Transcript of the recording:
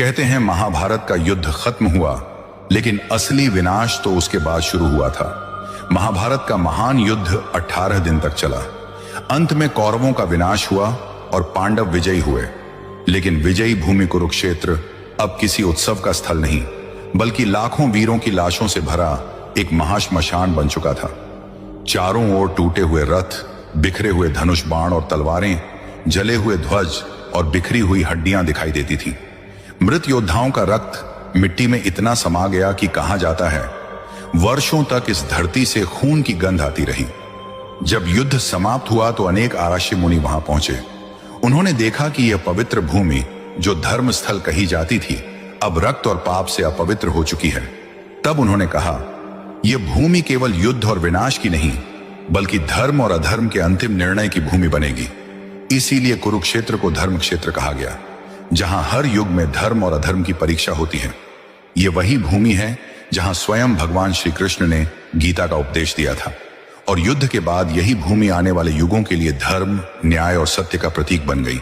कहते हैं महाभारत का युद्ध खत्म हुआ, लेकिन असली विनाश तो उसके बाद शुरू हुआ था। महाभारत का महान युद्ध 18 दिन तक चला। अंत में कौरवों का विनाश हुआ और पांडव विजयी हुए। लेकिन विजयी भूमि कुरुक्षेत्र अब किसी उत्सव का स्थल नहीं, बल्कि लाखों वीरों की लाशों से भरा एक महाश्मशान बन चुका था। चारों ओर टूटे हुए रथ, बिखरे हुए धनुष बाण और तलवारें, जले हुए ध्वज और बिखरी हुई हड्डियां दिखाई देती थीं। मृत योद्धाओं का रक्त मिट्टी में इतना समा गया कि कहा जाता है वर्षों तक इस धरती से खून की गंध आती रही। जब युद्ध समाप्त हुआ तो अनेक आराष्य मुनि वहां पहुंचे। उन्होंने देखा कि यह पवित्र भूमि जो धर्म स्थल कही जाती थी, अब रक्त और पाप से अपवित्र हो चुकी है। तब उन्होंने कहा, यह भूमि केवल युद्ध और विनाश की नहीं, बल्कि धर्म और अधर्म के अंतिम निर्णय की भूमि बनेगी। इसीलिए कुरुक्षेत्र को धर्म क्षेत्र कहा गया, जहां हर युग में धर्म और अधर्म की परीक्षा होती है। यह वही भूमि है जहां स्वयं भगवान श्री कृष्ण ने गीता का उपदेश दिया था, और युद्ध के बाद यही भूमि आने वाले युगों के लिए धर्म, न्याय और सत्य का प्रतीक बन गई।